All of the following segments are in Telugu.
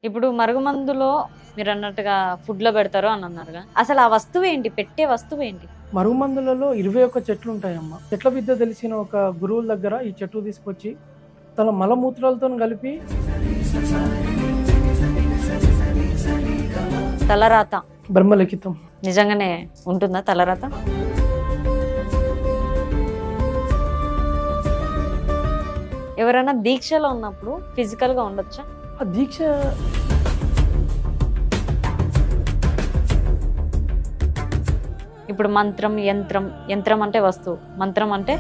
ఇప్పుడు మరుగుమందులో మీరన్నట్టుగా ఫుడ్‌లో పెడతారు అని అన్నారుగా. అసలు ఆ వస్తువేంటి? పెట్టే వస్తువేంటి? మరుగుమందులలో 21 చెట్లు ఉంటాయమ్మ. చెట్ల విద్య తెలిసిన ఒక గురువుల దగ్గర ఈ చెట్టు తీసుకొచ్చి తన మలమూత్రాలతోని కలిపి తలరాత. బ్రహ్మలిఖితం. నిజంగానే ఉంటుందా తలరాత? ఎవరైనా దీక్షలో ఉన్నప్పుడు ఫిజికల్‌గా ఉండొచ్చా? ఆ దీక్ష ఇప్పుడు మంత్రం, యంత్రం. యంత్రం అంటే వస్తువు. మంత్రం అంటే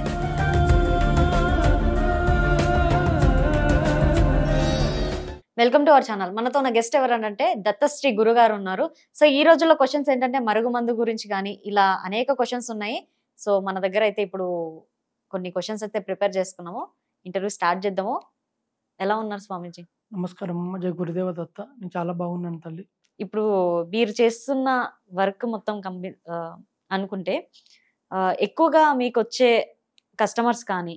వెల్కమ్ టు అవర్ ఛానల్. మనతో ఉన్న గెస్ట్ ఎవరనంటే దత్తశ్రీ గురుగారు ఉన్నారు. సో ఈ రోజుల్లో క్వెషన్స్ ఏంటంటే మరుగుమందు గురించి గాని ఇలా అనేక క్వెషన్స్ ఉన్నాయి. సో మన దగ్గర అయితే ఇప్పుడు కొన్ని క్వెషన్స్ అయితే ప్రిపేర్ చేసుకున్నాము. ఇంటర్వ్యూ స్టార్ట్ చేద్దాము. ఎలా ఉన్నారు స్వామీజీ? నమస్కారం అమ్మ. జై గురుదేవ దత్త. నేను చాలా బాగున్నాను తల్లి. ఇప్పుడు మీరు చేస్తున్న వర్క్ మొత్తం అనుకుంటే ఎక్కువగా మీకొచ్చే కస్టమర్స్ కానీ,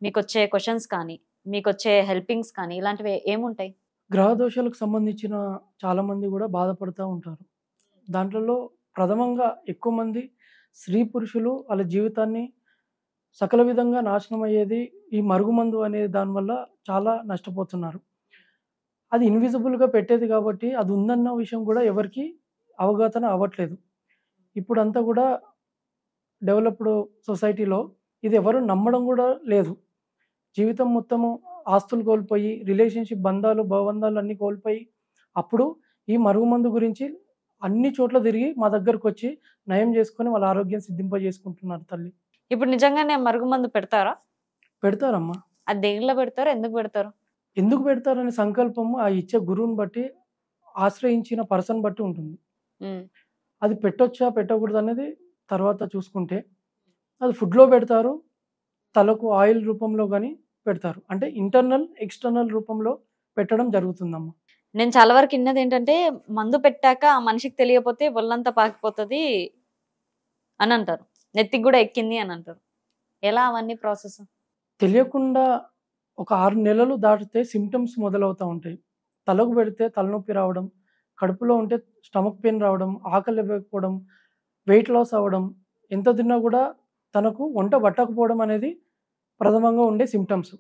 మీకొచ్చే క్వెషన్స్ కానీ, మీకొచ్చే హెల్పింగ్స్ కానీ ఇలాంటివి ఏముంటాయి? గ్రహ దోషాలకు సంబంధించిన చాలా మంది కూడా బాధపడుతూ ఉంటారు. దాంట్లో ప్రథమంగా ఎక్కువ మంది స్త్రీ పురుషులు వాళ్ళ జీవితాన్ని సకల విధంగా నాశనం అయ్యేది ఈ మరుగుమందు అనే దానివల్ల చాలా నష్టపోతున్నారు. అది ఇన్విజిబుల్‌గా పెట్టేది కాబట్టి అది ఉందన్న విషయం కూడా ఎవరికీ అవగాహన అవ్వట్లేదు. ఇప్పుడంతా కూడా డెవలప్డ్ సొసైటీలో ఇది ఎవరు నమ్మడం కూడా లేదు. జీవితం మొత్తము ఆస్తులు కోల్పోయి, రిలేషన్‌షిప్ బంధాలు, భవబంధాలు అన్నీ కోల్పోయి, అప్పుడు ఈ మరుగుమందు గురించి అన్ని చోట్ల తిరిగి మా దగ్గరకొచ్చి నయం చేసుకొని వాళ్ళ ఆరోగ్యం సిద్ధింపజేసుకుంటున్నారు తల్లి. ఇప్పుడు నిజంగానే మరుగుమందు పెడతారా? పెడతారమ్మా. అది దేనిలో పెడతారు? ఎందుకు పెడతారు? ఎందుకు పెడతారనే సంకల్పము ఆ ఇచ్చే గురువుని బట్టి, ఆశ్రయించిన పర్సన్ బట్టి ఉంటుంది. అది పెట్టొచ్చా, పెట్టకూడదనేది తర్వాత చూసుకుంటే, అది ఫుడ్‌లో పెడతారు. తలకు ఆయిల్ రూపంలో గాని పెడతారు. అంటే ఇంటర్నల్, ఎక్స్‌టర్నల్ రూపంలో పెట్టడం జరుగుతుందమ్మా. నేను చాలా వరకు ఇన్నది ఏంటంటే మందు పెట్టాక ఆ మనిషికి తెలియకపోతే ఒళ్ళంతా పాకిపోతుంది అని అంటారు. నెత్తికి కూడా ఎక్కింది అని అంటారు. ఎలా అవన్నీ ప్రాసెస్? తెలియకుండా ఒక 6 నెలలు దాటితే సింప్టమ్స్ మొదలవుతా ఉంటాయి. తలకు పెడితే తలనొప్పి రావడం, కడుపులో ఉంటే స్టమక్ పెయిన్ రావడం, ఆకలి ఇవ్వకపోవడం, వెయిట్ లాస్ అవ్వడం, ఎంత తిన్నా కూడా తనకు వంట పట్టకపోవడం అనేది ప్రథమంగా ఉండే సింప్టమ్స్.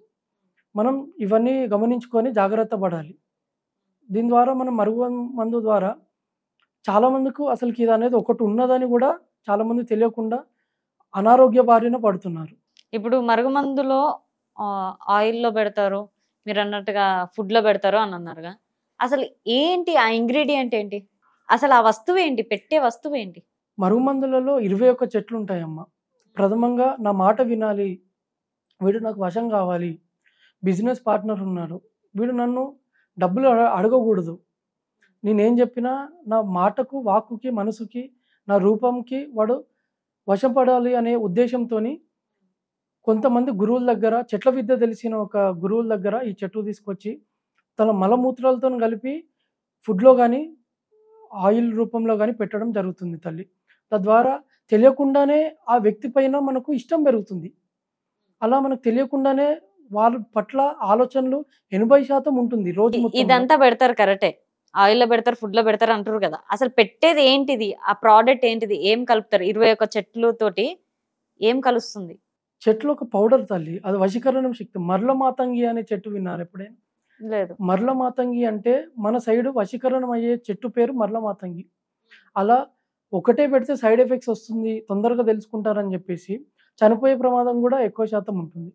మనం ఇవన్నీ గమనించుకొని జాగ్రత్త పడాలి. దీని ద్వారా మనం మరుగుమందు ద్వారా చాలా మందికి అసలుకి ఇది అనేది ఒకటి ఉన్నదని కూడా చాలామంది తెలియకుండా అనారోగ్య బారిన పడుతున్నారు. ఇప్పుడు మరుగుమందులో ఆయిల్‌లో పెడతారు. మీరన్నట్టుగా ఫుడ్‌లో పెడతారు అని అన్నారుగా. అసలు ఏంటి ఆ ఇంగ్రీడియెంట్ ఏంటి? అసలు ఆ వస్తువేంటి? పెట్టే వస్తువేంటి? మరుగుమందులలో 21 చెట్లుంటాయమ్మ. ప్రథమంగా నా మాట వినాలి. వీడు నాకు వశం కావాలి. బిజినెస్ పార్ట్నర్ ఉన్నారు. వీడు నన్ను డబ్బులు అడగకూడదు. నేనేం చెప్పినా నా మాటకు, వాక్కుకి, మనసుకి, నా రూపంకి వాడు వశపడాలి అనే ఉద్దేశంతోని కొంతమంది గురువుల దగ్గర, చెట్ల విద్య తెలిసిన ఒక గురువుల దగ్గర ఈ చెట్టు తీసుకొచ్చి తన మలమూత్రాలతోని కలిపి ఫుడ్‌లో గాని, ఆయిల్ రూపంలో గాని పెట్టడం జరుగుతుంది తల్లి. తద్వారా తెలియకుండానే ఆ వ్యక్తి పైన మనకు ఇష్టం పెరుగుతుంది. అలా మనకు తెలియకుండానే వాళ్ళ పట్ల ఆలోచనలు 80% ఉంటుంది రోజు మొత్తంలో. ఇదంతా పెడతారు కరెక్టే. ఆయిల్‌లో పెడతారు, ఫుడ్‌లో పెడతారు అంటారు కదా. అసలు పెట్టేది ఏంటిది? ఆ ప్రోడక్ట్ ఏంటిది? ఏం కలుపుతారు? 21 చెట్లు తోటి ఏం కలుస్తుంది? చెట్లు ఒక పౌడర్ తల్లి. అది వశీకరణం శక్తి. మర్ల మాతంగి అనే చెట్టు విన్నారా ఎప్పుడైనా? లేదు. మర్ల మాతంగి అంటే మన సైడు వశీకరణం అయ్యే చెట్టు పేరు మర్ల మాతంగి. అలా ఒకటే పెడితే సైడ్ ఎఫెక్ట్స్ వస్తుంది, తొందరగా తెలుసుకుంటారని చెప్పేసి చనిపోయే ప్రమాదం కూడా ఎక్కువ శాతం ఉంటుంది.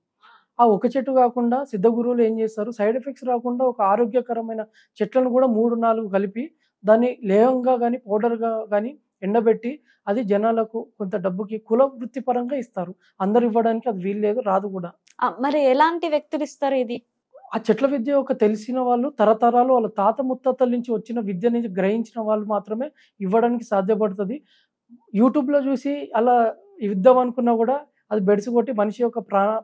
ఆ ఒక చెట్టు కాకుండా సిద్ధ గురువులు ఏం చేస్తారు, సైడ్ ఎఫెక్ట్స్ రాకుండా ఒక ఆరోగ్యకరమైన చెట్లను కూడా 3, 4 కలిపి దాన్ని లేహంగా గాని, పౌడర్‌గా గాని ఎండబెట్టి అది జనాలకు కొంత డబ్బుకి కుల వృత్తి పరంగా ఇస్తారు. అందరూ ఇవ్వడానికి అది వీల్లేదు, రాదు కూడా. మరి ఎలాంటి వ్యక్తులు ఇస్తారు ఇది? ఆ చెట్ల విద్య ఒక తెలిసిన వాళ్ళు తరతరాలు వాళ్ళ తాత ముత్తాతల నుంచి వచ్చిన విద్య నుంచి గ్రహించిన వాళ్ళు మాత్రమే ఇవ్వడానికి సాధ్యపడుతుంది. యూట్యూబ్‌లో చూసి అలా ఇద్దాం అనుకున్నా కూడా అది బెడిసి కొట్టి మనిషి యొక్క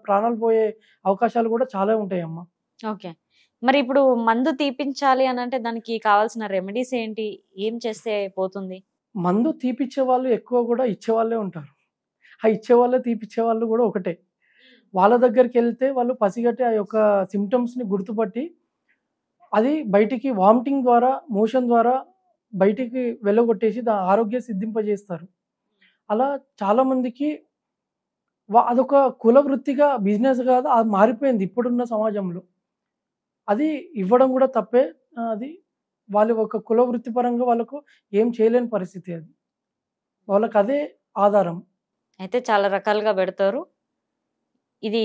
ప్రాణాలు పోయే అవకాశాలు కూడా చాలా ఉంటాయమ్మా. ఓకే. మరి ఇప్పుడు మందు తీపించాలి అనంటే దానికి కావాల్సిన రెమెడీస్ ఏంటి? ఏం చేస్తే పోతుంది? మందు తీపిచ్చే వాళ్ళు ఎక్కువ కూడా ఇచ్చేవాళ్ళే ఉంటారు. ఆ ఇచ్చేవాళ్ళే తీపిచ్చేవాళ్ళు కూడా ఒకటే. వాళ్ళ దగ్గరికెళ్తే వాళ్ళు పసిగట్టి ఆ యొక్క సింప్టమ్స్‌ని గుర్తుపట్టి అది బయటికి వామిటింగ్ ద్వారా, మోషన్ ద్వారా బయటికి వెళ్ళగొట్టేసి ఆరోగ్య సిద్ధింపజేస్తారు. అలా చాలామందికి అదొక కుల వృత్తిగా, బిజినెస్ కాదు, అది మారిపోయింది ఇప్పుడున్న సమాజంలో. అది ఇవ్వడం కూడా తప్పే. అది వాళ్ళ ఒక కుల వృత్తి పరంగా వాళ్ళకు ఏం చేయలేని పరిస్థితి అది. వాళ్ళకి అదే ఆధారం. అయితే చాలా రకాలుగా పెడతారు. ఇది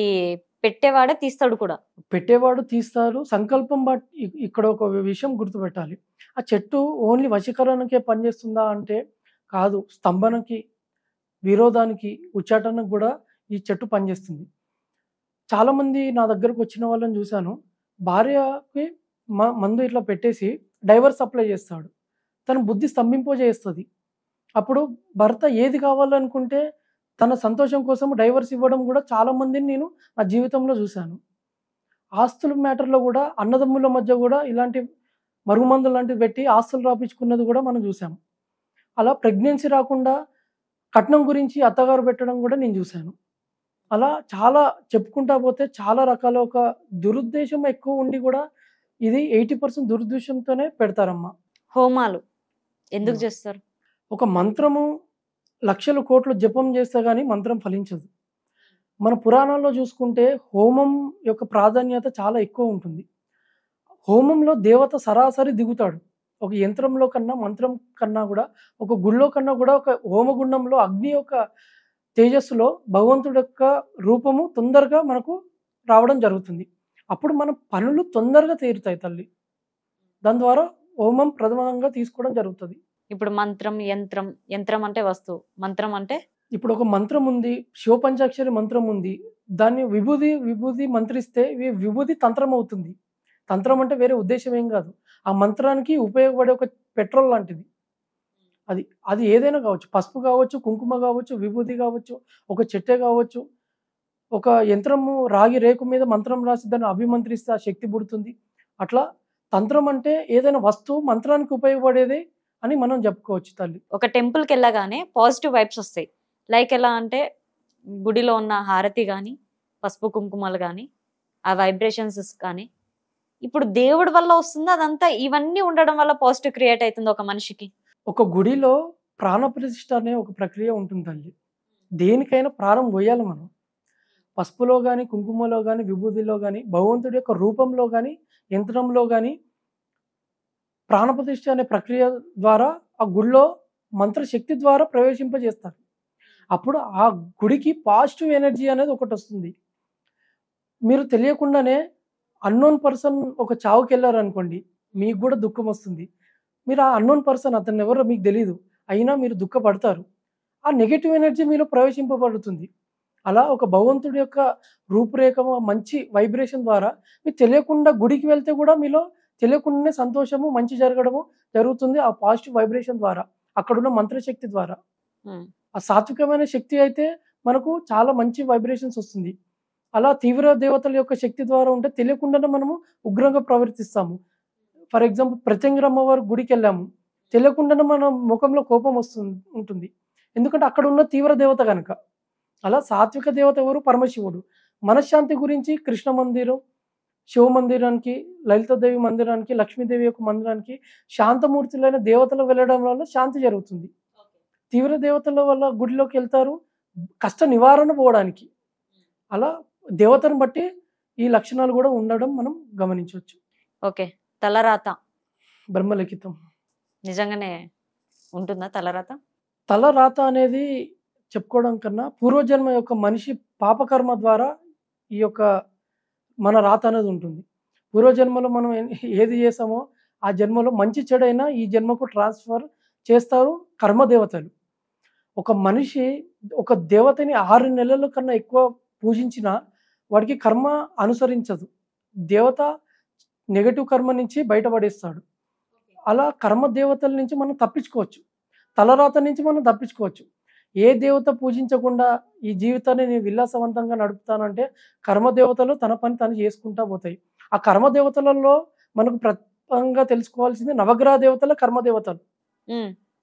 పెట్టేవాడే తీస్తాడు కూడా. పెట్టేవాడు తీస్తారు. సంకల్పం బట్టి ఇక్కడ ఒక విషయం గుర్తుపెట్టాలి. ఆ చెట్టు ఓన్లీ వశీకరణకే పనిచేస్తుందా అంటే కాదు. స్తంభనకి, విరోధానికి, ఉచ్చాటనకు కూడా ఈ చెట్టు పనిచేస్తుంది. చాలామంది నా దగ్గరకు వచ్చిన వాళ్ళని చూశాను. భార్యకి మందు ఇట్లా పెట్టేసి డైవర్స్ అప్లై చేస్తాడు. తన బుద్ధి స్తంభింపజేస్తుంది. అప్పుడు భర్త ఏది కావాలనుకుంటే తన సంతోషం కోసం డైవర్స్ ఇవ్వడం కూడా చాలామందిని నేను నా జీవితంలో చూశాను. ఆస్తుల మ్యాటర్లో కూడా అన్నదమ్ముల మధ్య కూడా ఇలాంటి మరుగుమందులు లాంటివి పెట్టి ఆస్తులు రాపించుకున్నది కూడా మనం చూసాం. అలా ప్రెగ్నెన్సీ రాకుండా కట్నం గురించి అత్తగారు పెట్టడం కూడా నేను చూశాను. అలా చాలా చెప్పుకుంటా పోతే చాలా రకాల ఒక దురుద్దేశం ఎక్కువ ఉండి కూడా ఇది 80% దురుద్దేశంతోనే పెడతారమ్మా. హోమాలు ఎందుకు చేస్తారు? ఒక మంత్రము లక్షల కోట్లు జపం చేస్తే కానీ మంత్రం ఫలించదు. మన పురాణాల్లో చూసుకుంటే హోమం యొక్క ప్రాధాన్యత చాలా ఎక్కువ ఉంటుంది. హోమంలో దేవత సరాసరి దిగుతాడు. ఒక యంత్రంలో కన్నా, మంత్రం కన్నా కూడా, ఒక గుళ్ళో కన్నా కూడా ఒక హోమగుండంలో అగ్ని యొక్క తేజస్సులో భగవంతుడి యొక్క రూపము తొందరగా మనకు రావడం జరుగుతుంది. అప్పుడు మన పనులు తొందరగా తీరుతాయి తల్లి. దాని ద్వారా హోమం ప్రథమంగా తీసుకోవడం జరుగుతుంది. ఇప్పుడు మంత్రం, యంత్రం. యంత్రం అంటే వస్తువు, మంత్రం అంటే ఇప్పుడు ఒక మంత్రం ఉంది, శివపంచాక్షరి మంత్రం ఉంది. దాన్ని విభూది మంత్రిస్తే విభూది తంత్రం అవుతుంది. తంత్రం అంటే వేరే ఉద్దేశం ఏం కాదు. ఆ మంత్రానికి ఉపయోగపడే ఒక పెట్రోల్ లాంటిది. అది ఏదైనా కావచ్చు. పసుపు కావచ్చు, కుంకుమ కావచ్చు, విభూతి కావచ్చు, ఒక చెట్టే కావచ్చు. ఒక యంత్రము రాగి రేకు మీద మంత్రం రాసి దాన్ని అభిమంత్రిస్తే ఆ శక్తి పుడుతుంది. అట్లా తంత్రం అంటే ఏదైనా వస్తువు మంత్రానికి ఉపయోగపడేదే అని మనం చెప్పుకోవచ్చు తల్లి. ఒక టెంపుల్కి వెళ్ళగానే పాజిటివ్ వైబ్స్ వస్తాయి. లైక్ ఎలా అంటే గుడిలో ఉన్న హారతి కానీ, పసుపు కుంకుమలు కానీ, ఆ వైబ్రేషన్స్ కానీ, ఇప్పుడు దేవుడి వల్ల వస్తుంది అదంతా. ఇవన్నీ ఉండడం వల్ల పాజిటివ్ క్రియేట్ అవుతుంది ఒక మనిషికి. ఒక గుడిలో ప్రాణప్రతిష్ఠ అనే ఒక ప్రక్రియ ఉంటుంది తల్లి. దేనికైనా ప్రాణం పోయాలి మనం. పసుపులో కానీ, కుంకుమలో కానీ, విభూతిలో కానీ, భగవంతుడి యొక్క రూపంలో కానీ, యంత్రంలో కానీ ప్రాణప్రతిష్ఠ అనే ప్రక్రియ ద్వారా ఆ గుడిలో మంత్రశక్తి ద్వారా ప్రవేశింపజేస్తారు. అప్పుడు ఆ గుడికి పాజిటివ్ ఎనర్జీ అనేది ఒకటి వస్తుంది. మీరు తెలియకుండానే అన్నోన్ పర్సన్ ఒక చావుకి వెళ్ళారనుకోండి, మీకు కూడా దుఃఖం వస్తుంది. మీరు ఆ అన్నోన్ పర్సన్ అతను ఎవరో మీకు తెలియదు, అయినా మీరు దుఃఖపడతారు. ఆ నెగటివ్ ఎనర్జీ మీలో ప్రవేశింపబడుతుంది. అలా ఒక భగవంతుడి యొక్క రూపురేఖ, మంచి వైబ్రేషన్ ద్వారా మీకు తెలియకుండా గుడికి వెళ్తే కూడా మీలో తెలియకుండానే సంతోషము, మంచి జరగడము జరుగుతుంది. ఆ పాజిటివ్ వైబ్రేషన్ ద్వారా, అక్కడున్న మంత్రశక్తి ద్వారా. ఆ సాత్వికమైన శక్తి అయితే మనకు చాలా మంచి వైబ్రేషన్స్ వస్తుంది. అలా తీవ్ర దేవతల యొక్క శక్తి ద్వారా ఉంటే తెలియకుండానే మనము ఉగ్రంగా ప్రవర్తిస్తాము. ఫర్ ఎగ్జాంపుల్ ప్రత్యంగిరమ్మ వారి గుడికి వెళ్ళాము, తెలియకుండానే మన ముఖంలో కోపం ఉంటుంది. ఎందుకంటే అక్కడ ఉన్న తీవ్ర దేవత కనుక. అలా సాత్విక దేవత ఎవరు? పరమశివుడు. మనశ్శాంతి గురించి కృష్ణ మందిరం, శివ మందిరానికి, లలితాదేవి మందిరానికి, లక్ష్మీదేవి యొక్క మందిరానికి శాంతమూర్తులైన దేవతలు వెళ్ళడం వల్ల శాంతి జరుగుతుంది. తీవ్ర దేవతల వల్ల గుడిలోకి వెళ్తారు కష్ట నివారణ పోవడానికి. అలా దేవతను బట్టి ఈ లక్షణాలు కూడా ఉండడం మనం గమనించవచ్చు. ఓకే. తలరాత బ్రహ్మలిఖితం నిజంగానే ఉంటుందా? తలరాత అనేది చెప్పుకోవడం కన్నా పూర్వజన్మ యొక్క మనిషి పాపకర్మ ద్వారా ఈ యొక్క మన రాత అనేది ఉంటుంది. పూర్వజన్మలో మనం ఏది చేసామో ఆ జన్మలో మంచి చెడైనా ఈ జన్మకు ట్రాన్స్ఫర్ చేస్తారు కర్మదేవతలు. ఒక మనిషి ఒక దేవతని 6 నెలల కన్నా ఎక్కువ పూజించిన వాడికి కర్మ అనుసరించదు. దేవత నెగటివ్ కర్మ నుంచి బయటపడేస్తాడు. అలా కర్మ దేవతల నుంచి మనం తప్పించుకోవచ్చు. తలరాత నుంచి మనం తప్పించుకోవచ్చు. ఏ దేవత పూజించకుండా ఈ జీవితాన్ని నేను విలాసవంతంగా నడుపుతానంటే కర్మదేవతలు తన పని తను చేసుకుంటా పోతాయి. ఆ కర్మదేవతలలో మనకు ప్రత్యేకంగా తెలుసుకోవాల్సింది నవగ్రహ దేవతల కర్మదేవతలు.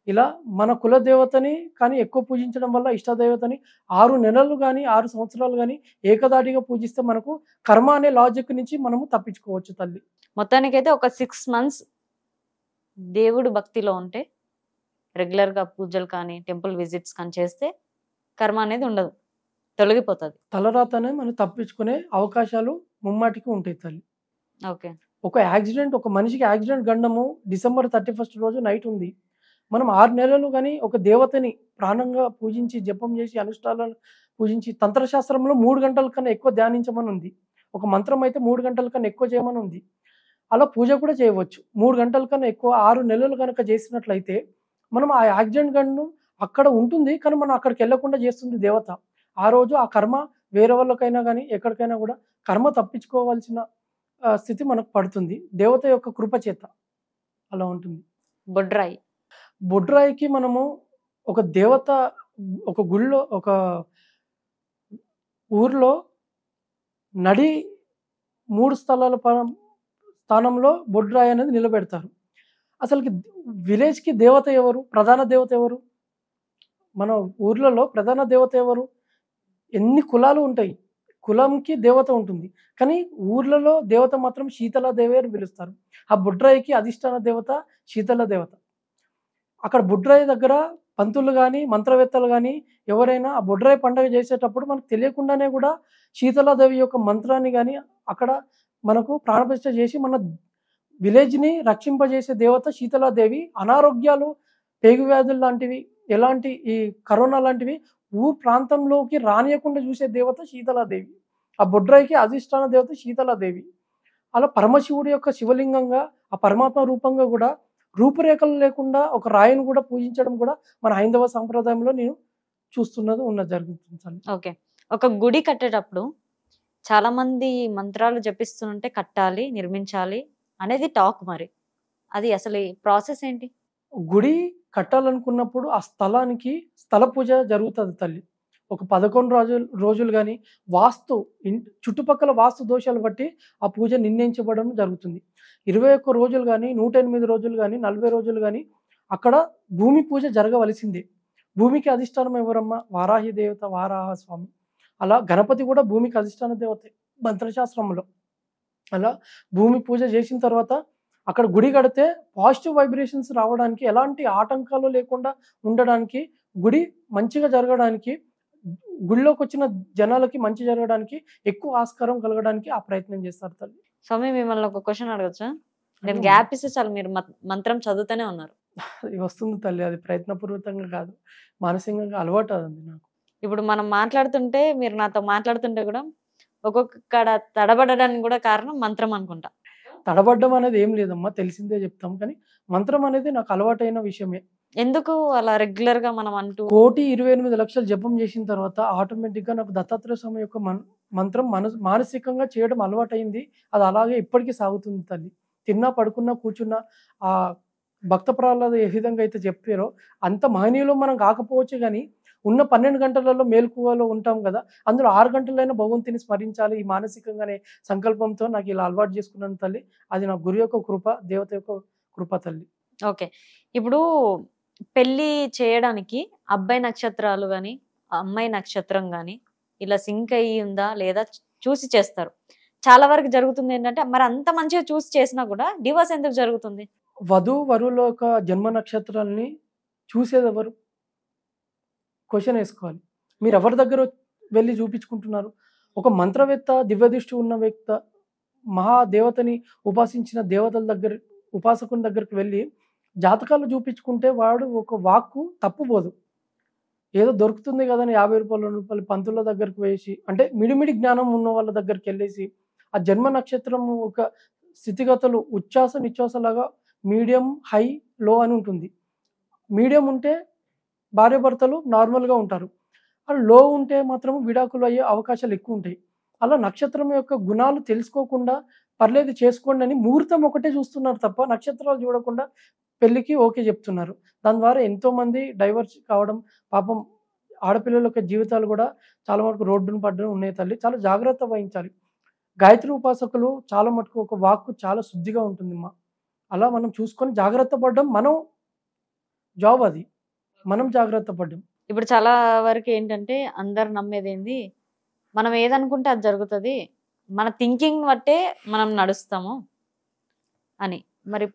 ఇలా మన కుల దేవతని కానీ ఎక్కువ పూజించడం వల్ల ఇష్టదేవతని 6 నెలలు కానీ 6 సంవత్సరాలు కానీ ఏకదాటిగా పూజిస్తే మనకు కర్మ అనే లాజిక్ నుంచి మనము తప్పించుకోవచ్చు తల్లి. మొత్తానికైతే ఒక 6 మంత్స్ దేవుడు భక్తిలో ఉంటే రెగ్యులర్ గా పూజలు కానీ టెంపుల్ విజిట్స్ కానీ చేస్తే కర్మ అనేది ఉండదు, తొలగిపోతుంది. తలరాతనే మనం తప్పించుకునే అవకాశాలు ముమ్మాటికి ఉంటాయి తల్లి. ఓకే. ఒక మనిషికి యాక్సిడెంట్ గండము December 31 రోజు నైట్ ఉంది. మనం 6 నెలలు కానీ ఒక దేవతని ప్రాణంగా పూజించి జపం చేసి అనుష్ఠానాలు పూజించి తంత్రశాస్త్రంలో 3 గంటల కన్నా ఎక్కువ ధ్యానించమని ఉంది. ఒక మంత్రం అయితే 3 గంటల కన్నా ఎక్కువ చేయమని ఉంది. అలా పూజ కూడా చేయవచ్చు. 3 గంటల కన్నా ఎక్కువ 6 నెలలు కనుక చేసినట్లయితే మనం ఆ యాక్సిడెంట్ గన్ను అక్కడ ఉంటుంది, కానీ మనం అక్కడికి వెళ్ళకుండా చేస్తుంది దేవత. ఆ రోజు ఆ కర్మ వేరే వాళ్ళకైనా కానీ ఎక్కడికైనా కూడా కర్మ తప్పించుకోవాల్సిన స్థితి మనకు పడుతుంది దేవత యొక్క కృప చేత. అలా ఉంటుంది. బొడ్రాయికి మనము ఒక దేవత ఒక గుళ్ళో ఒక ఊర్లో నడి 3 స్థలాల స్థానంలో బొడ్రాయి అనేది నిలబెడతారు. అసలుకి విలేజ్కి దేవత ఎవరు? ప్రధాన దేవత ఎవరు? మన ఊర్లలో ప్రధాన దేవత ఎవరు? ఎన్ని కులాలు ఉంటాయి, కులంకి దేవత ఉంటుంది, కానీ ఊర్లలో దేవత మాత్రం శీతలాదేవి అని పిలుస్తారు. ఆ బొడ్రాయికి అధిష్టాన దేవత శీతల దేవత. అక్కడ బొడ్రాయి దగ్గర పంతులు కానీ మంత్రవేత్తలు కానీ ఎవరైనా ఆ బొడ్రాయి పండుగ చేసేటప్పుడు మనకు తెలియకుండానే కూడా శీతలాదేవి యొక్క మంత్రాన్ని కానీ అక్కడ మనకు ప్రాణప్రతిష్ఠ చేసి మన విలేజ్ని రక్షింపజేసే దేవత శీతలాదేవి. అనారోగ్యాలు, పేగు వ్యాధులు లాంటివి, ఎలాంటి ఈ కరోనా లాంటివి ఊరు ప్రాంతంలోకి రానియకుండా చూసే దేవత శీతలాదేవి. ఆ బొడ్రాయికి అధిష్టాన దేవత శీతలాదేవి. అలా పరమశివుడి యొక్క శివలింగంగా ఆ పరమాత్మ రూపంగా కూడా రూపురేఖలు లేకుండా ఒక రాయిని కూడా పూజించడం కూడా మన హైందవ సంప్రదాయంలో నేను జరుగుతుంది. ఓకే. ఒక గుడి కట్టేటప్పుడు చాలా మంది మంత్రాలు జపిస్తుంటే కట్టాలి, నిర్మించాలి అనేది టాక్. మరి అది అసలు ప్రాసెస్ ఏంటి? గుడి కట్టాలనుకున్నప్పుడు ఆ స్థలానికి స్థల పూజ జరుగుతుంది తల్లి. ఒక 11 రోజులు కానీ చుట్టుపక్కల వాస్తు దోషాలు బట్టి ఆ పూజ నిర్ణయించబడడం జరుగుతుంది. 21 రోజులు కానీ 108 రోజులు కానీ 40 రోజులు కానీ అక్కడ భూమి పూజ జరగవలసిందే. భూమికి అధిష్టానం ఎవరమ్మా? వారాహి దేవత, వారాహ స్వామి. అలా గణపతి కూడా భూమికి అధిష్టాన దేవత మంత్రశాస్త్రంలో. అలా భూమి పూజ చేసిన తర్వాత అక్కడ గుడి కడితే పాజిటివ్ వైబ్రేషన్స్ రావడానికి, ఎలాంటి ఆటంకాలు లేకుండా ఉండడానికి, గుడి మంచిగా జరగడానికి, గుడిలోకి వచ్చిన జనాలకి మంచి జరగడానికి, ఎక్కువ ఆస్కారం కలగడానికి ఆ ప్రయత్నం చేస్తారు తల్లి. స్వామి, మిమ్మల్ని ఒక క్వశ్చన్ అడగచ్చా? నేను గ్యాప్ ఇస్తే చాలు, మీరు మంత్రం చదువుతూనే ఉన్నారు. వస్తుంది తల్లి, అది ప్రయత్నపూర్వకంగా కాదు, మానసికంగా అలవాటు అదండి నాకు. ఇప్పుడు మనం మాట్లాడుతుంటే, మీరు నాతో మాట్లాడుతుంటే కూడా ఒక్కొక్క తడబడడానికి కూడా కారణం మంత్రం అనుకుంటా. తడబడ్డం అనేది ఏం లేదమ్మా, తెలిసిందే చెప్తాం, కానీ మంత్రం అనేది నాకు అలవాటైన విషయమే. ఎందుకు అలా రెగ్యులర్ గా మనం 1,28,00,000 జపం చేసిన తర్వాత ఆటోమేటిక్ గా నాకు దత్తాత్రేయ స్వామి యొక్క మంత్రం మానసికంగా చేయడం అలవాటైంది. అది అలాగే ఇప్పటికీ సాగుతుంది తల్లి. తిన్నా, పడుకున్నా, కూర్చున్నా ఆ భక్త ప్రహ్లాద ఏ విధంగా అయితే చెప్పారో అంత మహనీయులు మనం కాకపోవచ్చు, కానీ ఉన్న 12 గంటలలో మేల్కువలో ఉంటాం కదా, అందులో 6 గంటలైనా భగవంతుని స్మరించాలి ఈ మానసికంగానే సంకల్పంతో నాకు ఇలా అలవాటు చేసుకున్నాను తల్లి. అది నా గురు యొక్క కృప, దేవత యొక్క కృప తల్లి. ఓకే. ఇప్పుడు పెళ్లి చేయడానికి అబ్బాయి నక్షత్రాలు కానీ అమ్మాయి నక్షత్రం కానీ ఇలా సింక్ అయ్యి ఉందా లేదా చూసి చేస్తారు. చాలా వరకు జరుగుతుంది ఏంటంటే, మరి అంత మంచిగా చూసి చేసినా కూడా డివోర్స్ ఎందుకు జరుగుతుంది? వరువుల యొక్క జన్మ నక్షత్రాలని చూసేది ఎవరు? క్వశ్చన్ వేసుకోవాలి. మీరు ఎవరి దగ్గర వెళ్ళి చూపించుకుంటున్నారు? ఒక మంత్రవేత్త, దివ్యదృష్టి ఉన్న వ్యక్తి, మహాదేవతని ఉపాసించిన దేవతల దగ్గర, ఉపాసకుని దగ్గరికి వెళ్ళి జాతకాలు చూపించుకుంటే వాడు ఒక వాక్కు తప్పుపోదు. ఏదో దొరుకుతుంది కదని 50 రూపాయలు 2 రూపాయలు పంతుల దగ్గరికి వేసి, అంటే మిడిమిడి జ్ఞానం ఉన్న వాళ్ళ దగ్గరికి వెళ్ళేసి ఆ జన్మ నక్షత్రం ఒక స్థితిగతులు ఉచ్ఛ్వాస నిశ్వాసలాగా మీడియం, హై, లో అని ఉంటుంది. మీడియం ఉంటే భార్యాభర్తలు నార్మల్గా ఉంటారు, అది లో ఉంటే మాత్రం విడాకులు అయ్యే అవకాశాలు ఎక్కువ ఉంటాయి. అలా నక్షత్రం యొక్క గుణాలు తెలుసుకోకుండా పర్లేదు చేసుకోండి అని ముహూర్తం ఒకటే చూస్తున్నారు తప్ప నక్షత్రాలు చూడకుండా పెళ్ళికి ఓకే చెప్తున్నారు. దాని ద్వారా ఎంతోమంది డైవర్స్ కావడం, పాపం ఆడపిల్లల యొక్క జీవితాలు కూడా చాలా మటుకు రోడ్డును పడ్డం ఉన్నాయి తల్లి. చాలా జాగ్రత్త వహించాలి. గాయత్రి ఉపాసకులు చాలా మటుకు ఒక వాక్కు చాలా శుద్ధిగా ఉంటుంది అమ్మా. అలా మనం చూసుకొని జాగ్రత్త పడడం, మనం జాబ్ అది. మనం జాగ్రత్త పడ్డాం. ఇప్పుడు చాలా వరకు ఏంటంటే అందరు నమ్మేది ఏంది, మనం ఏదనుకుంటే అది జరుగుతుంది, మన థింకింగ్ బట్టే మనం నడుస్తాము అని. మరి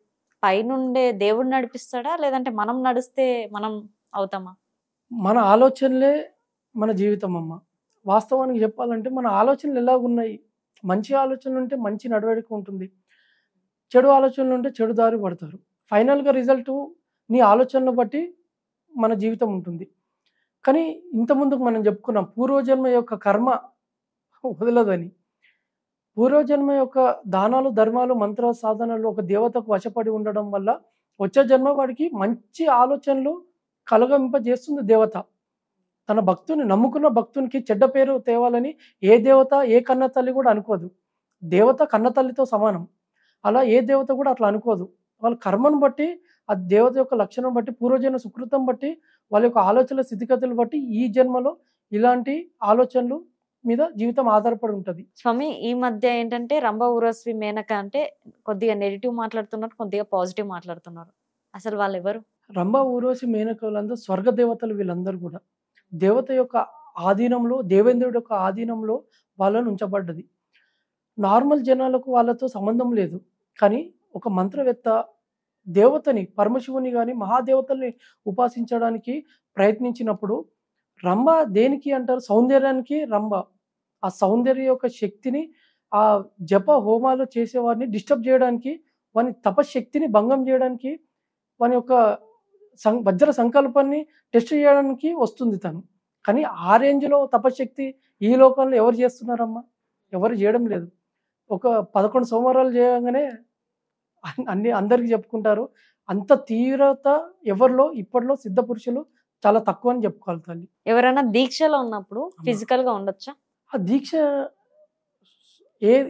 పైనుండే దేవుడు నడిపిస్తాడా, లేదంటే మనం నడిస్తే మనం అవుతామా? మన ఆలోచనలే మన జీవితం అమ్మ. వాస్తవానికి చెప్పాలంటే మన ఆలోచనలు ఎలాగున్నాయి, మంచి ఆలోచనలు ఉంటే మంచి నడవడిక ఉంటుంది, చెడు ఆలోచనలు ఉంటే చెడు దారి పడతారు. ఫైనల్గా రిజల్ట్ నీ ఆలోచనలు బట్టి మన జీవితం ఉంటుంది. కానీ ఇంతకుముందుకు మనం చెప్పుకున్నాం పూర్వజన్మ యొక్క కర్మ వదలదని. పూర్వజన్మ యొక్క దానాలు ధర్మాలు మంత్ర సాధనలు ఒక దేవతకు వశపడి ఉండడం వల్ల వచ్చే జన్మ వాడికి మంచి ఆలోచనలు కలగంపజేస్తుంది దేవత. తన భక్తుని నమ్ముకున్న భక్తునికి చెడ్డ పేరు తేవాలని ఏ దేవత ఏ కన్న తల్లి కూడా అనుకోదు. దేవత కన్న తల్లితో సమానం. అలా ఏ దేవత కూడా అట్లా అనుకోదు. వాళ్ళ కర్మను బట్టి, ఆ దేవత యొక్క లక్షణం బట్టి, పూర్వజన్మ సుకృతం బట్టి, వాళ్ళ యొక్క ఆలోచనల స్థితిగతులు బట్టి ఈ జన్మలో ఇలాంటి ఆలోచనలు మీద జీవితం ఆధారపడి ఉంటుంది. స్వామి, ఈ మధ్య ఏంటంటే రంభ ఊర్వశి మేనక అంటే కొద్దిగా నెగిటివ్ మాట్లాడుతున్నారు, కొద్దిగా పాజిటివ్ మాట్లాడుతున్నారు. అసలు వాళ్ళు ఎవరు? రంభ ఊర్వశి మేనకలందరూ స్వర్గ దేవతలు. వీళ్ళందరూ కూడా దేవత యొక్క ఆధీనంలో, దేవేంద్రుడి యొక్క ఆధీనంలో వాళ్ళను ఉంచబడ్డది. నార్మల్ జనాలకు వాళ్ళతో సంబంధం లేదు. కానీ ఒక మంత్రవేత్త దేవతని, పరమశివుని కానీ మహాదేవతల్ని ఉపాసించడానికి ప్రయత్నించినప్పుడు రంభ దేనికి అంటారు, సౌందర్యానికి రంభ. ఆ సౌందర్య యొక్క శక్తిని ఆ జప హోమాలు చేసేవాడిని డిస్టర్బ్ చేయడానికి, వాని తపశక్తిని భంగం చేయడానికి, వాని యొక్క వజ్ర సంకల్పాన్ని టెస్ట్ చేయడానికి వస్తుంది తను. కానీ ఆ రేంజ్లో తపశక్తి ఈ లోకంలో ఎవరు చేస్తున్నారమ్మా? ఎవరు చేయడం లేదు. ఒక 11 సోమవారాలు చేయగానే అందరికీ చెప్పుకుంటారు. అంత తీవ్రత ఎవరిలో ఇప్పట్లో సిద్ధ పురుషులు చాలా తక్కువ అని చెప్పుకోవాలి తల్లి. ఎవరైనా దీక్షలో ఉన్నప్పుడు ఫిజికల్ గా ఉండొచ్చా? ఆ దీక్ష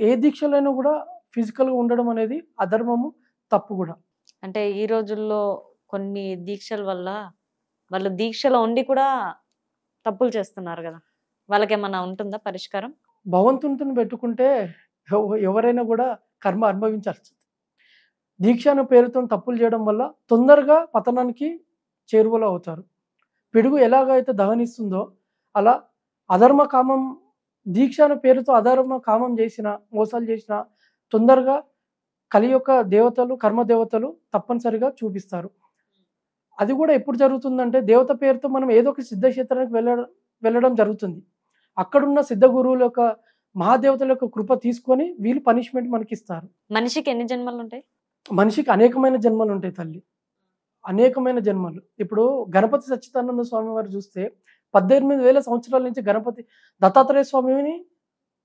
ఏ దీక్షలైనా కూడా ఫిజికల్ గా ఉండడం అనేది అధర్మము, తప్పు కూడా. అంటే ఈ రోజుల్లో కొన్ని దీక్షల వల్ల వాళ్ళు దీక్షలో ఉండి కూడా తప్పులు చేస్తున్నారు కదా, వాళ్ళకి ఏమన్నా ఉంటుందా పరిష్కారం? భగవంతునితో పెట్టుకుంటే ఎవరైనా కూడా కర్మ అనుభవించాల్సింది. దీక్ష అనే పేరుతో తప్పులు చేయడం వల్ల తొందరగా పతనానికి చేరువలో అవుతారు. పిడుగు ఎలాగైతే దహనిస్తుందో అలా అధర్మ కామం, దీక్ష అనే పేరుతో అధర్మ కామం చేసిన, మోసాలు చేసిన తొందరగా కలి యొక్క దేవతలు, కర్మ దేవతలు తప్పనిసరిగా చూపిస్తారు. అది కూడా ఎప్పుడు జరుగుతుందంటే దేవత పేరుతో మనం ఏదో ఒక సిద్ధక్షేత్రానికి వెళ్ళడం జరుగుతుంది. అక్కడున్న సిద్ధ గురువుల యొక్క, మహాదేవతల యొక్క కృప తీసుకొని వీళ్ళు పనిష్మెంట్ మనకి ఇస్తారు. మనిషికి ఎన్ని జన్మలు ఉంటాయి? మనిషికి అనేకమైన జన్మలు ఉంటాయి తల్లి, అనేకమైన జన్మలు. ఇప్పుడు గణపతి సచ్చిదానంద స్వామి వారు చూస్తే 18,000 సంవత్సరాల నుంచి గణపతి దత్తాత్రేయ స్వామిని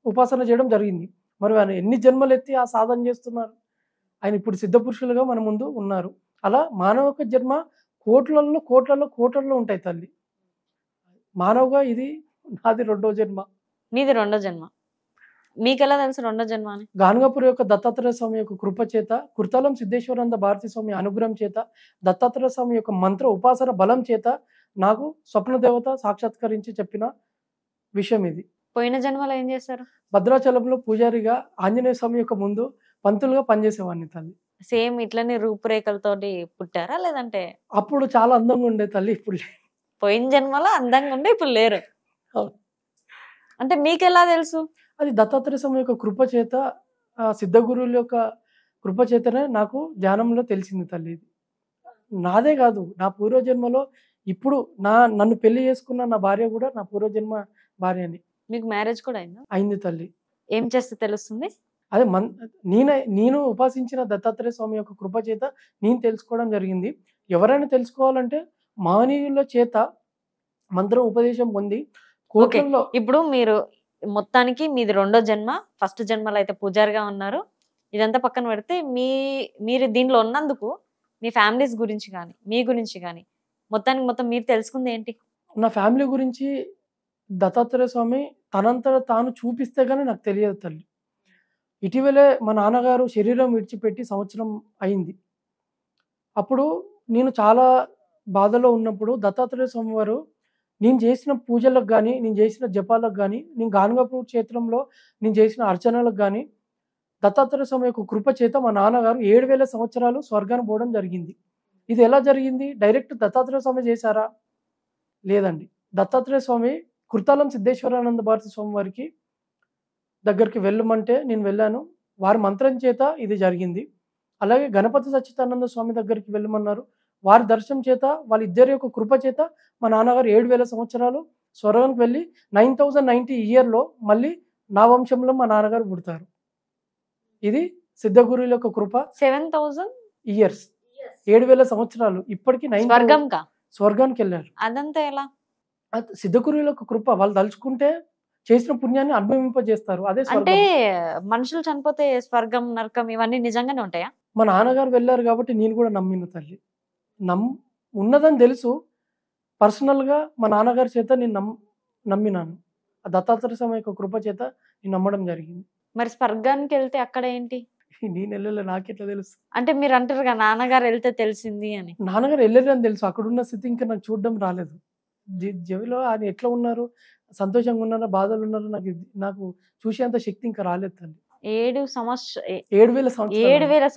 ఉపాసన చేయడం జరిగింది. మరి ఆయన ఎన్ని జన్మలు ఎత్తి ఆ సాధన చేస్తున్నారు? ఆయన ఇప్పుడు సిద్ధ పురుషులుగా మన ముందు ఉన్నారు. అలా మానవ యొక్క జన్మ కోట్లలో ఉంటాయి తల్లి. మానవుగా ఇది నాది 2వ జన్మ. మీది 2వ జన్మ. మీకెలా తెలుసు 2వ జన్మ అని? గానగాపూర్ యొక్క దత్తాత్రేయ స్వామి యొక్క కృప చేత, కుర్తాలం సిద్ధేశ్వరానంద భారతీ స్వామి అనుగ్రహం చేత, దత్తాత్రేయ స్వామి యొక్క మంత్ర ఉపాసన బలం చేత నాకు స్వప్న దేవత సాక్షాత్కరించి చెప్పిన విషయం ఇది. పోయిన జన్మలో ఏం చేశారు? భద్రాచలంలో పూజారిగా ఆంజనేయ స్వామి యొక్క ముందు పంతులుగా పనిచేసేవాడిని తల్లి. సేమ్ ఇట్లనే రూపురేఖలతోటి పుట్టారా, లేదంటే? అప్పుడు చాలా అందంగా ఉండే తల్లి, ఇప్పుడు పోయిన జన్మలో అందంగా ఉండే, ఇప్పుడు లేరు. అంటే మీకెలా తెలుసు? అది దత్తాత్రేయ స్వామి యొక్క కృప చేత, సిద్ధ గురువుల యొక్క కృప చేతనే నాకు ధ్యానంలో తెలిసింది తల్లి. ఇది నాదే కాదు, నా పూర్వజన్మలో ఇప్పుడు నన్ను పెళ్లి చేసుకున్న నా భార్య కూడా నా పూర్వజన్మ భార్య అని. మీకు మ్యారేజ్ కూడా అయిందా? అయింది తల్లి. ఏం చేస్తే తెలుస్తుంది? అదే నేను ఉపాసించిన దత్తాత్రేయ స్వామి యొక్క కృప చేత నేను తెలుసుకోవడం జరిగింది. ఎవరైనా తెలుసుకోవాలంటే మహనీయుల చేత మంత్రం ఉపదేశం పొంది కోట్లలో. ఇప్పుడు మీరు మొత్తానికి మీది 2వ జన్మ. ఫస్ట్ జన్మలో అయితే పూజారిగా ఉన్నారు. ఇదంతా పక్కన పెడితే మీరు దీనిలో ఉన్నందుకు మీ ఫ్యామిలీస్ గురించి కానీ, మీ గురించి కానీ మొత్తం మీరు తెలుసుకుంది ఏంటి? నా ఫ్యామిలీ గురించి దత్తాత్రేయ స్వామి తనంతట తాను చూపిస్తే కానీ నాకు తెలియదు తల్లి. ఇటీవలే మా నాన్నగారు శరీరం విడిచిపెట్టి సంవత్సరం అయింది. అప్పుడు నేను చాలా బాధలో ఉన్నప్పుడు దత్తాత్రేయ స్వామి వారు నేను చేసిన పూజలకు కానీ, నేను చేసిన జపాలకు కానీ, నేను గానగాపూర్ క్షేత్రంలో నేను చేసిన అర్చనలకు కానీ దత్తాత్రేయ స్వామి యొక్క కృప చేత మా నాన్నగారు 7,000 సంవత్సరాలు స్వర్గాన్ని పోవడం జరిగింది. ఇది ఎలా జరిగింది? డైరెక్ట్ దత్తాత్రేయ స్వామి చేశారా? లేదండి. దత్తాత్రేయ స్వామి కృతాలం సిద్ధేశ్వరానంద భారతి స్వామి వారికి దగ్గరికి వెళ్ళమంటే నేను వెళ్ళాను. వారి మంత్రం చేత ఇది జరిగింది. అలాగే గణపతి సచ్చిదానంద స్వామి దగ్గరికి వెళ్ళమన్నారు. వారి దర్శనం చేత వాళ్ళిద్దరి యొక్క కృప చేత మా నాన్నగారు 7000 సంవత్సరాలు స్వర్గానికి వెళ్ళి 9090 ఇయర్‌లో మళ్ళీ నా వంశంలో మా నాన్నగారు పుడతారు. ఇది సిద్ధగురువుల యొక్క కృప. 7000 ఇయర్స్ 7000 సంవత్సరాలు ఇప్పటికి స్వర్గానికి వెళ్ళారు. అదంతా ఎలా? సిద్ధగురువుల యొక్క కృప. వాళ్ళు తలుచుకుంటే చేసిన పుణ్యాన్ని అనుభవింపజేస్తారు. అదే అంటే స్వర్గం. మనుషులు చనిపోతే స్వర్గం నరకం ఇవన్నీ నిజంగానే ఉంటాయా? మా నాన్నగారు వెళ్ళారు కాబట్టి నేను కూడా నమ్మిన తల్లి. ఉన్నదని తెలుసు. పర్సనల్‌గా మా నాన్నగారి చేత నేను నమ్మినాను. ఆ దత్తాత్రేయ స్వామి యొక్క కృప చేత నేను నమ్మడం జరిగింది. మరి స్వర్గానికి వెళ్తే అక్కడ ఏంటి? నేను వెళ్ళలే, నాకెట్లా తెలుసు? అంటే మీరు అంటారు కదా నాన్నగారు వెళ్తే తెలిసింది అని. నాన్నగారు వెళ్ళలేదని తెలుసు. అక్కడున్న స్థితి ఇంకా నాకు చూడడం రాలేదు. జవిలో ఆయన ఎట్లా ఉన్నారు, సంతోషంగా ఉన్నారా, బాధలు ఉన్నారా, నాకు చూసేంత శక్తి ఇంకా రాలేదు తల్లి. 7000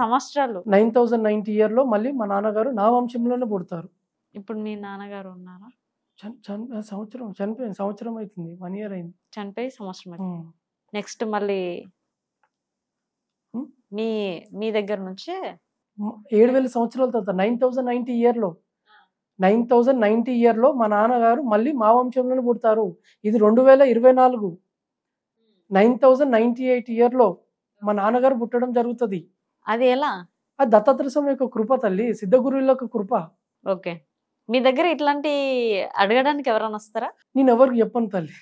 సంవత్సరాలు 9090 ఇయర్‌లో మళ్ళీ మా నాన్నగారు నా వంశంలోనే పుడతారు. ఇప్పుడు మీ నాన్నగారు ఉన్నారా? చనిపోయిన సంవత్సరం అవుతుంది. 1 ఇయర్ అయింది. చనిపోయి సంవత్సరం అయింది. నెక్స్ట్ మళ్ళీ మీ దగ్గర నుంచే 7000 సంవత్సరాల తర్వాత 9090 ఇయర్‌లో మా నాన్నగారు మళ్ళీ మా వంశంలోనే పుడతారు. ఇది 2024 9098 ఇయర్‌లో మా నాన్నగారు పుట్టడం జరుగుతుంది. అది ఎలా? అది దత్తాత్రేయ స్వామి యొక్క కృప తల్లి, సిద్ధగురువుల యొక్క కృప. ఓకే. మీ దగ్గర ఇట్లాంటి అడగడానికి ఎవరైనా వస్తారా? నేను ఎవరికి చెప్పను తల్లి.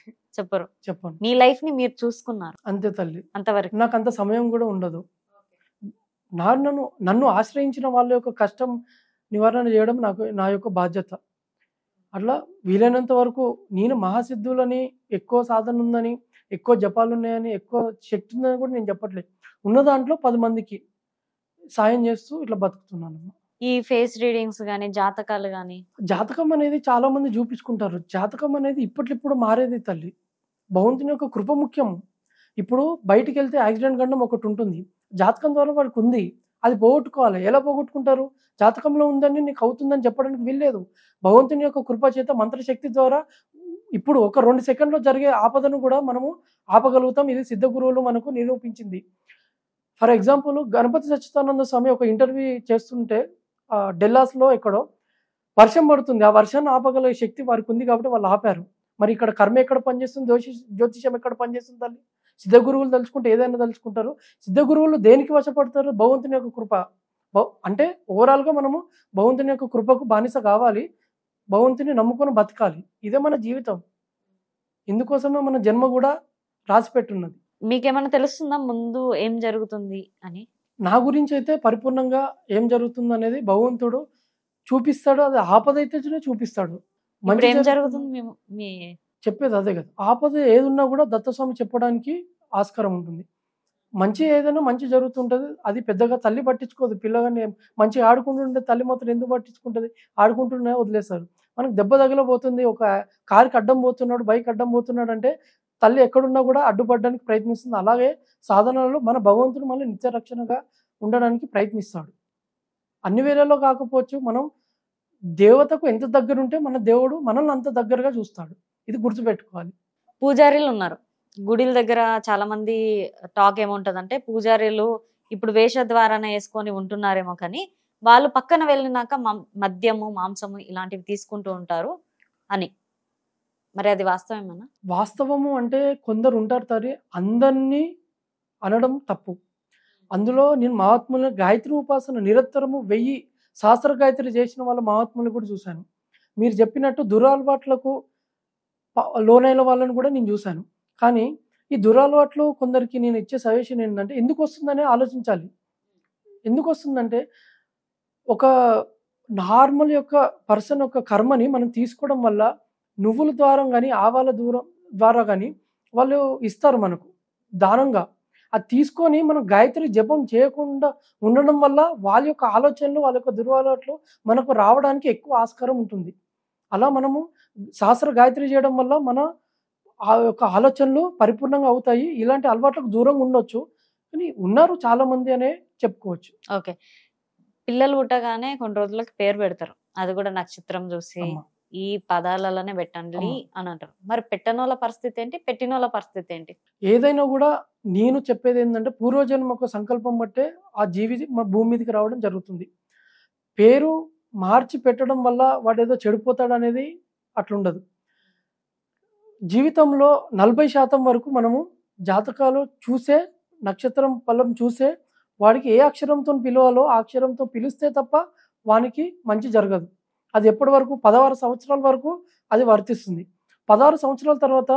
చెప్పను. మీ లైఫ్ ని మీరు చూసుకున్నారు అంతే తల్లి. అంతవరకు. నాకు అంత సమయం కూడా ఉండదు. నన్ను ఆశ్రయించిన వాళ్ళ యొక్క కష్టం నివారణ చేయడం నా యొక్క బాధ్యత. అట్లా వీలైనంత వరకు నేను మహాసిద్ధులని, ఎక్కువ సాధన ఉందని, ఎక్కువ జపాలు ఉన్నాయని, ఎక్కువ శక్తి ఉందని కూడా నేను చెప్పట్లేదు. ఉన్న దాంట్లో 10 మందికి సాయం చేస్తూ ఇట్లా బతుకుతున్నాను. ఈ ఫేస్ రీడింగ్స్ గానీ, జాతకాలు గానీ, జాతకం అనేది చాలా మంది చూపించుకుంటారు. జాతకం అనేది ఇప్పటికిప్పుడు మారేది తల్లి. భగవంతుని యొక్క కృప ముఖ్యం. ఇప్పుడు బయటికి వెళ్తే యాక్సిడెంట్ గండం ఒకటి ఉంటుంది. జాతకం ద్వారా వాడికి ఉంది, అది పోగొట్టుకోవాలి. ఎలా పోగొట్టుకుంటారు? జాతకంలో ఉందని నీకు అవుతుందని చెప్పడానికి వీల్లేదు. భగవంతుని యొక్క కృప చేత మంత్రశక్తి ద్వారా ఇప్పుడు ఒక 2 సెకండ్లో జరిగే ఆపదను కూడా మనము ఆపగలుగుతాం. ఇది సిద్ధ గురువులు మనకు నిరూపించింది. ఫర్ ఎగ్జాంపుల్ గణపతి సచ్చిదానంద స్వామి ఒక ఇంటర్వ్యూ చేస్తుంటే డెల్లాస్లో ఎక్కడో వర్షం పడుతుంది. ఆ వర్షాన్ని ఆపగల శక్తి వారికి ఉంది కాబట్టి వాళ్ళు ఆపారు. మరి ఇక్కడ కర్మ ఎక్కడ పనిచేస్తుంది, జ్యోతిషం ఎక్కడ పనిచేస్తుంది తల్లి? సిద్ధ గురువులు తలుచుకుంటే ఏదైనా తలుచుకుంటారు. సిద్ధ గురువులు దేనికి వశపడతారు? భగవంతుని యొక్క కృప. అంటే ఓవరాల్గా మనము భగవంతుని యొక్క కృపకు బానిస కావాలి, భగవంతుని నమ్ముకొని బతకాలి. ఇదే మన జీవితం. ఇందుకోసమే మన జన్మ కూడా రాసిపెట్టున్నది. మీకేమైనా తెలుస్తుందా ముందు ఏం జరుగుతుంది అని? నా గురించి అయితే పరిపూర్ణంగా ఏం జరుగుతుంది అనేది భగవంతుడు చూపిస్తాడు. అది ఆపదైతేనే చూపిస్తాడు. ఏం జరుగుతుంది చెప్పేది అదే కదా. ఆపద ఏది ఉన్నా కూడా దత్తస్వామి చెప్పడానికి ఆస్కారం ఉంటుంది. మంచి ఏదైనా మంచి జరుగుతుంటుంది. అది పెద్దగా తల్లి పట్టించుకోదు. పిల్లగానే మంచిగా ఆడుకుంటుంటే తల్లి మాత్రం ఎందుకు పట్టించుకుంటుంది? ఆడుకుంటూనే వదిలేస్తారు. మనకు దెబ్బ తగలబోతుంది, ఒక కారుకి అడ్డం పోతున్నాడు, బైక్ అడ్డం పోతున్నాడు అంటే తల్లి ఎక్కడున్నా కూడా అడ్డుపడడానికి ప్రయత్నిస్తుంది. అలాగే సాధనలో మన భగవంతుడు మళ్ళీ నిత్య రక్షణగా ఉండడానికి ప్రయత్నిస్తాడు. అన్ని వేళల్లో కాకపోవచ్చు, మనం దేవతకు ఎంత దగ్గర ఉంటే మన దేవుడు మనల్ని అంత దగ్గరగా చూస్తాడు. ఇది గుర్తుపెట్టుకోవాలి. పూజారీలు ఉన్నారు గుడిల దగ్గర. చాలా మంది టాక్ ఏముంటదంటే పూజారీలు ఇప్పుడు వేషద్వారాన వేసుకొని ఉంటున్నారేమో, కానీ వాళ్ళు పక్కన వెళ్ళినాక మద్యము, మాంసము ఇలాంటివి తీసుకుంటూ ఉంటారు అని. మరి అది వాస్తవమేనా? వాస్తవము అంటే కొందరు ఉంటారు తరి, అందరినీ అనడం తప్పు. అందులో నేను మహాత్ముల గాయత్రి ఉపాసన నిరంతరము 1000 సహస్ర గాయత్రి చేసిన వాళ్ళ మహాత్ములు కూడా చూశాను. మీరు చెప్పినట్టు దురలవాట్లకు లోనైన వాళ్ళని కూడా నేను చూశాను. కానీ ఈ దురలవాట్లు కొందరికి నేను ఇచ్చే సజెషన్ ఏంటంటే, ఎందుకు వస్తుందనే ఆలోచించాలి. ఎందుకు వస్తుందంటే, ఒక నార్మల్ యొక్క పర్సన్ యొక్క కర్మని మనం తీసుకోవడం వల్ల నువ్వుల ద్వారా కానీ ఆవాల ద్వారా కానీ వాళ్ళు ఇస్తారు మనకు దానంగా. అది తీసుకొని మనం గాయత్రి జపం చేయకుండా ఉండడం వల్ల వాళ్ళ యొక్క ఆలోచనలు, వాళ్ళ యొక్క దుర్వాలట్లు మనకు రావడానికి ఎక్కువ ఆస్కారం ఉంటుంది. అలా మనము సహస్ర గాయత్రి చేయడం వల్ల మన ఆ యొక్క ఆలోచనలు పరిపూర్ణంగా అవుతాయి. ఇలాంటి అలవాట్లకు దూరంగా ఉండొచ్చు, కానీ ఉన్నారు చాలా మంది అనే చెప్పుకోవచ్చు. ఓకే. పిల్లలు పుట్టగానే కొన్ని రోజులకి పేరు పెడతారు, అది కూడా నక్షత్రం చూసి అమ్మ ఈ పదాలలోనే పెట్టండి అమ్మ. అని అంటారు. మరి పెట్టనోళ్ళ పరిస్థితి ఏంటి, పెట్టినోళ్ళ పరిస్థితి ఏంటి? ఏదైనా కూడా నేను చెప్పేది ఏంటంటే పూర్వజన్మ ఒక సంకల్పం బట్టే ఆ జీవి మా భూమి మీదకి రావడం జరుగుతుంది. పేరు మార్చి పెట్టడం వల్ల వాడేదో చెడిపోతాడు అనేది అట్లుండదు. జీవితంలో 40% వరకు మనము జాతకాలు చూసే, నక్షత్రం ఫలం చూసే వాడికి ఏ అక్షరంతో పిలవాలో ఆ అక్షరంతో పిలిస్తే తప్ప వానికి మంచి జరగదు. అది ఎప్పటి వరకు 16 సంవత్సరాల వరకు అది వర్తిస్తుంది. 16 సంవత్సరాల తర్వాత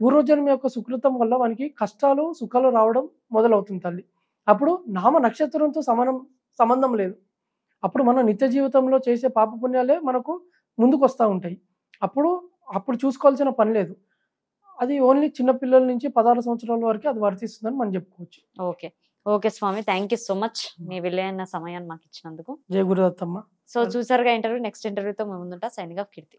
పూర్వజన్మ యొక్క సుకృతం వల్ల వానికి కష్టాలు సుఖాలు రావడం మొదలవుతుంది తల్లి. అప్పుడు నామ నక్షత్రంతో సంబంధం లేదు. అప్పుడు మన నిత్య జీవితంలో చేసే పాపపుణ్యాలే మనకు ముందుకు వస్తూ ఉంటాయి. అప్పుడు చూసుకోవాల్సిన పని లేదు. అది ఓన్లీ చిన్నపిల్లల నుంచి 16 సంవత్సరాల వరకు అది వర్తిస్తుందని మనం చెప్పుకోవచ్చు. ఓకే ఓకే స్వామి, థ్యాంక్ యూ సో మచ్ మీ విలువైన సమయాన్ని మాకు ఇచ్చినందుకు. జయ గురుదత్తమ్మ. సో చూసారుగా ఇంటర్వ్యూ. నెక్స్ట్ ఇంటర్వ్యూతో మేము ముందుంటా. సైనింగ్ ఆఫ్ కీర్తి.